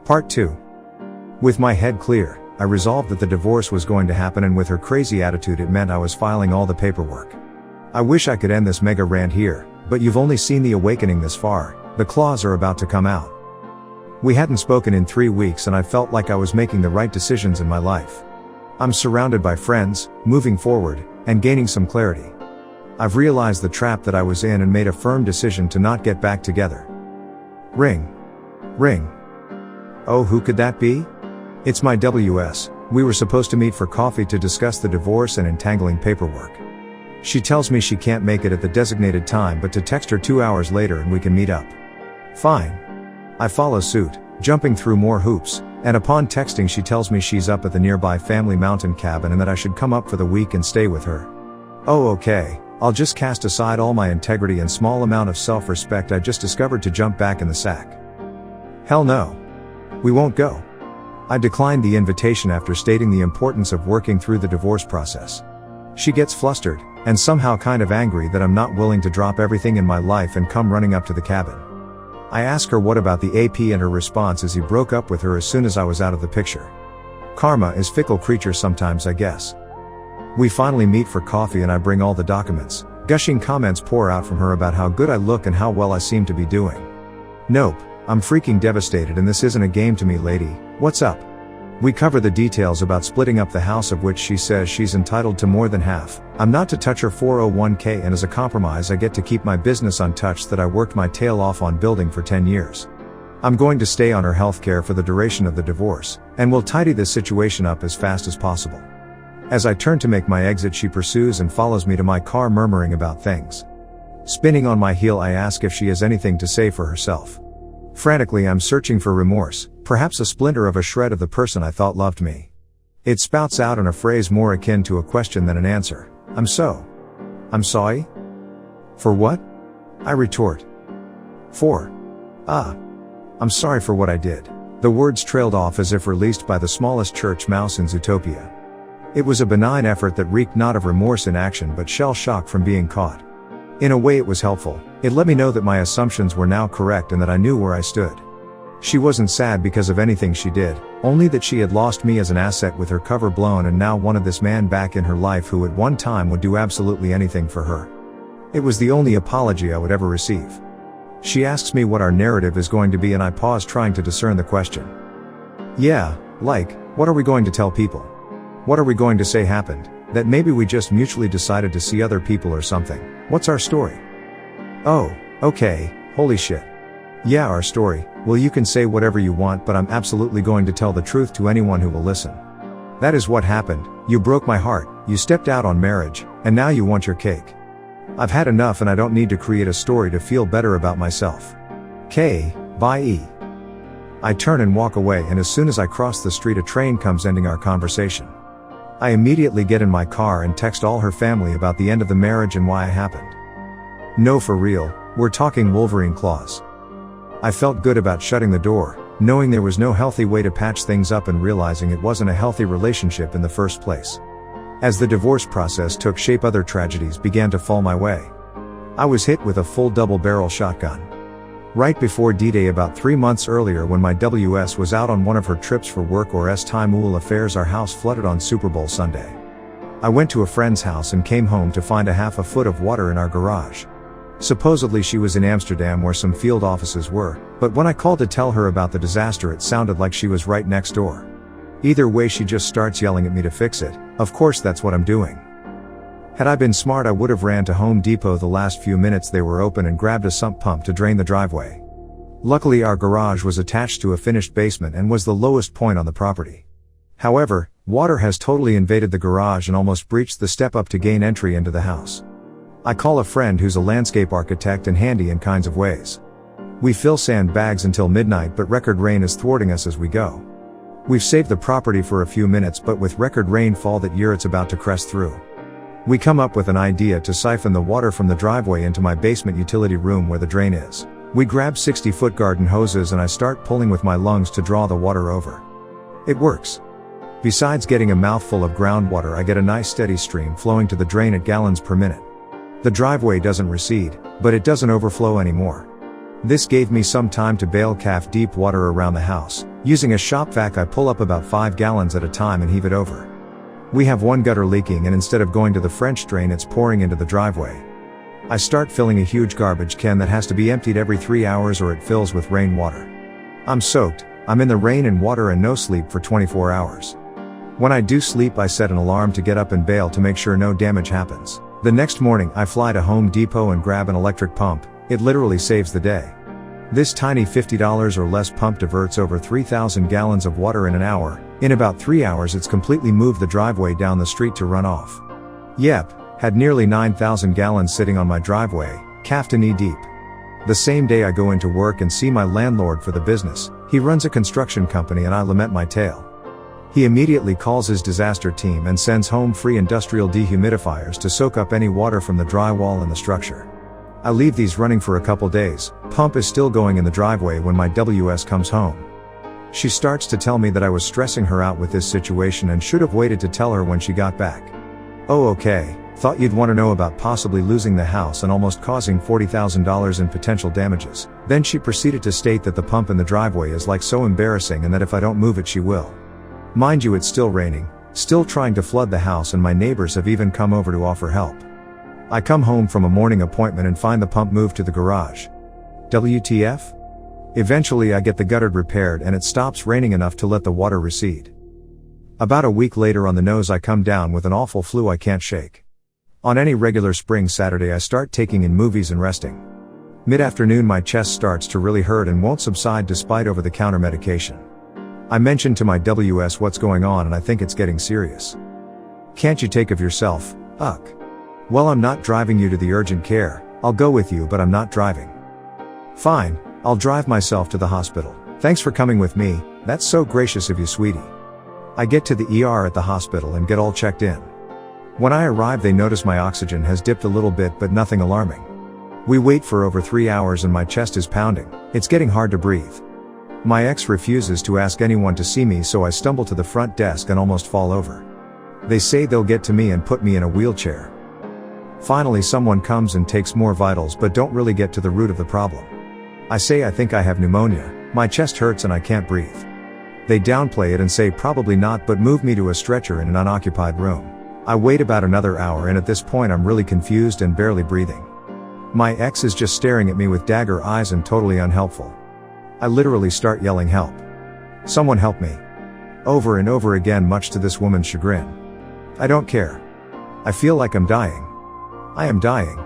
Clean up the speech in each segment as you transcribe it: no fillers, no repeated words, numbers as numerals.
Part 2. With my head clear, I resolved that the divorce was going to happen, and with her crazy attitude it meant I was filing all the paperwork. I wish I could end this mega rant here, but you've only seen the awakening this far. The claws are about to come out. We hadn't spoken in 3 weeks and I felt like I was making the right decisions in my life. I'm surrounded by friends, moving forward, and gaining some clarity. I've realized the trap that I was in and made a firm decision to not get back together. Ring. Ring. Oh, who could that be? It's my WS. We were supposed to meet for coffee to discuss the divorce and entangling paperwork. She tells me she can't make it at the designated time, but to text her 2 hours later and we can meet up. Fine. I follow suit, jumping through more hoops, and upon texting she tells me she's up at the nearby family mountain cabin and that I should come up for the week and stay with her. Oh, okay. I'll just cast aside all my integrity and small amount of self-respect I just discovered to jump back in the sack. Hell no. We won't go. I declined the invitation after stating the importance of working through the divorce process. She gets flustered, and somehow kind of angry that I'm not willing to drop everything in my life and come running up to the cabin. I ask her what about the AP, and her response is he broke up with her as soon as I was out of the picture. Karma is fickle creature sometimes, I guess. We finally meet for coffee and I bring all the documents. Gushing comments pour out from her about how good I look and how well I seem to be doing. Nope, I'm freaking devastated and this isn't a game to me, lady. What's up? We cover the details about splitting up the house, of which she says she's entitled to more than half. I'm not to touch her 401k, and as a compromise I get to keep my business untouched that I worked my tail off on building for 10 years. I'm going to stay on her healthcare for the duration of the divorce, and will tidy this situation up as fast as possible. As I turn to make my exit, she pursues and follows me to my car, murmuring about things. Spinning on my heel, I ask if she has anything to say for herself. Frantically, I'm searching for remorse, perhaps a splinter of a shred of the person I thought loved me. It spouts out in a phrase more akin to a question than an answer. I'm sorry? For what? I retort. I'm sorry for what I did. The words trailed off as if released by the smallest church mouse in Zootopia. It was a benign effort that reeked not of remorse in action but shell shock from being caught. In a way it was helpful. It let me know that my assumptions were now correct and that I knew where I stood. She wasn't sad because of anything she did, only that she had lost me as an asset with her cover blown and now wanted this man back in her life who at one time would do absolutely anything for her. It was the only apology I would ever receive. She asks me what our narrative is going to be and I pause, trying to discern the question. Yeah, like, what are we going to tell people? What are we going to say happened? That maybe we just mutually decided to see other people or something? What's our story? Oh, okay, holy shit. Yeah, our story. Well, you can say whatever you want, but I'm absolutely going to tell the truth to anyone who will listen. That is what happened. You broke my heart, you stepped out on marriage, and now you want your cake. I've had enough and I don't need to create a story to feel better about myself. Bye. I turn and walk away, and as soon as I cross the street a train comes, ending our conversation. I immediately get in my car and text all her family about the end of the marriage and why it happened. No, for real, we're talking Wolverine claws. I felt good about shutting the door, knowing there was no healthy way to patch things up and realizing it wasn't a healthy relationship in the first place. As the divorce process took shape, other tragedies began to fall my way. I was hit with a full double-barrel shotgun. Right before D-Day about 3 months earlier, when my WS was out on one of her trips for work or S-time affairs, our house flooded on Super Bowl Sunday. I went to a friend's house and came home to find a half a foot of water in our garage. Supposedly she was in Amsterdam where some field offices were, but when I called to tell her about the disaster it sounded like she was right next door. Either way, she just starts yelling at me to fix it. Of course that's what I'm doing. Had I been smart I would have ran to Home Depot the last few minutes they were open and grabbed a sump pump to drain the driveway. Luckily our garage was attached to a finished basement and was the lowest point on the property. However, water has totally invaded the garage and almost breached the step up to gain entry into the house. I call a friend who's a landscape architect and handy in kinds of ways. We fill sandbags until midnight, but record rain is thwarting us as we go. We've saved the property for a few minutes, but with record rainfall that year it's about to crest through. We come up with an idea to siphon the water from the driveway into my basement utility room where the drain is. We grab 60-foot garden hoses and I start pulling with my lungs to draw the water over. It works. Besides getting a mouthful of groundwater, I get a nice steady stream flowing to the drain at gallons per minute. The driveway doesn't recede, but it doesn't overflow anymore. This gave me some time to bail calf deep water around the house. Using a shop vac I pull up about 5 gallons at a time and heave it over. We have one gutter leaking and instead of going to the French drain it's pouring into the driveway. I start filling a huge garbage can that has to be emptied every 3 hours or it fills with rainwater. I'm soaked, I'm in the rain and water and no sleep for 24 hours. When I do sleep I set an alarm to get up and bail to make sure no damage happens. The next morning I fly to Home Depot and grab an electric pump. It literally saves the day. This tiny $50 or less pump diverts over 3,000 gallons of water in an hour. In about 3 hours it's completely moved the driveway down the street to run off. Yep, had nearly 9,000 gallons sitting on my driveway, calf to knee deep. The same day I go into work and see my landlord for the business. He runs a construction company and I lament my tale. He immediately calls his disaster team and sends home free industrial dehumidifiers to soak up any water from the drywall and the structure. I leave these running for a couple days, pump is still going in the driveway when my WS comes home. She starts to tell me that I was stressing her out with this situation and should have waited to tell her when she got back. Oh okay, thought you'd want to know about possibly losing the house and almost causing $40,000 in potential damages. Then she proceeded to state that the pump in the driveway is like so embarrassing and that if I don't move it she will. Mind you, it's still raining, still trying to flood the house and my neighbors have even come over to offer help. I come home from a morning appointment and find the pump moved to the garage. WTF? Eventually I get the gutter repaired and it stops raining enough to let the water recede. About a week later on the nose I come down with an awful flu I can't shake. On any regular spring Saturday I start taking in movies and resting. Mid-afternoon my chest starts to really hurt and won't subside despite over-the-counter medication. I mention to my WS what's going on and I think it's getting serious. Can't you take of yourself, Uck? Well, I'm not driving you to the urgent care, I'll go with you but I'm not driving. Fine, I'll drive myself to the hospital. Thanks for coming with me, that's so gracious of you sweetie. I get to the ER at the hospital and get all checked in. When I arrive they notice my oxygen has dipped a little bit but nothing alarming. We wait for over 3 hours and my chest is pounding, it's getting hard to breathe. My ex refuses to ask anyone to see me so I stumble to the front desk and almost fall over. They say they'll get to me and put me in a wheelchair. Finally someone comes and takes more vitals but don't really get to the root of the problem. I say I think I have pneumonia, my chest hurts and I can't breathe. They downplay it and say probably not but move me to a stretcher in an unoccupied room. I wait about another hour and at this point I'm really confused and barely breathing. My ex is just staring at me with dagger eyes and totally unhelpful. I literally start yelling help. Someone help me. Over and over again much to this woman's chagrin. I don't care. I feel like I'm dying. I am dying.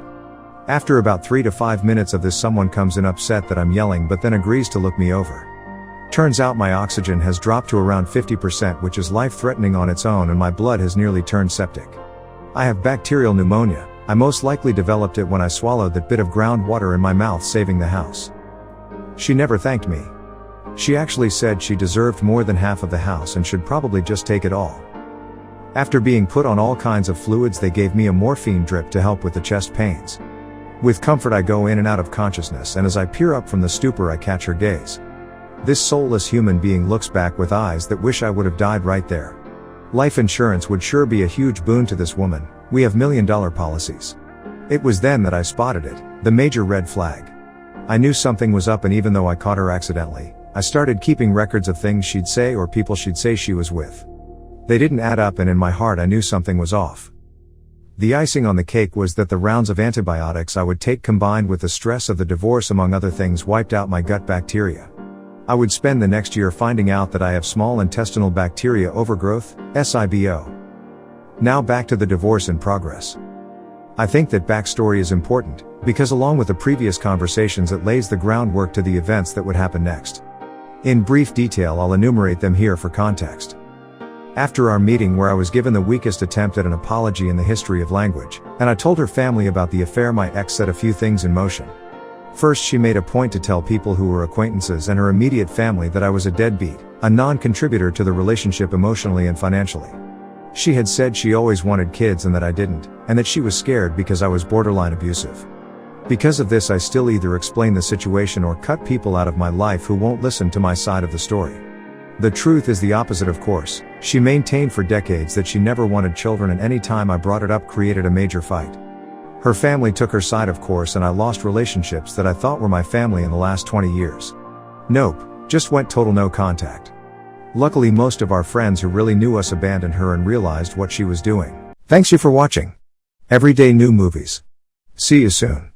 After about 3 to 5 minutes of this someone comes in upset that I'm yelling but then agrees to look me over. Turns out my oxygen has dropped to around 50% which is life-threatening on its own and my blood has nearly turned septic. I have bacterial pneumonia, I most likely developed it when I swallowed that bit of groundwater in my mouth saving the house. She never thanked me. She actually said she deserved more than half of the house and should probably just take it all. After being put on all kinds of fluids they gave me a morphine drip to help with the chest pains. With comfort I go in and out of consciousness and as I peer up from the stupor I catch her gaze. This soulless human being looks back with eyes that wish I would have died right there. Life insurance would sure be a huge boon to this woman, we have $1 million policies. It was then that I spotted it, the major red flag. I knew something was up and even though I caught her accidentally, I started keeping records of things she'd say or people she'd say she was with. They didn't add up and in my heart I knew something was off. The icing on the cake was that the rounds of antibiotics I would take combined with the stress of the divorce among other things wiped out my gut bacteria. I would spend the next year finding out that I have small intestinal bacteria overgrowth, SIBO. Now back to the divorce in progress. I think that backstory is important, because along with the previous conversations it lays the groundwork to the events that would happen next. In brief detail I'll enumerate them here for context. After our meeting where I was given the weakest attempt at an apology in the history of language, and I told her family about the affair, my ex set a few things in motion. First, she made a point to tell people who were acquaintances and her immediate family that I was a deadbeat, a non-contributor to the relationship emotionally and financially. She had said she always wanted kids and that I didn't, and that she was scared because I was borderline abusive. Because of this I still either explain the situation or cut people out of my life who won't listen to my side of the story. The truth is the opposite, of course. She maintained for decades that she never wanted children and any time I brought it up created a major fight. Her family took her side of course, and I lost relationships that I thought were my family in the last 20 years. Nope, just went total no contact. Luckily most of our friends who really knew us abandoned her and realized what she was doing. Thanks you for watching. Everyday new movies. See you soon.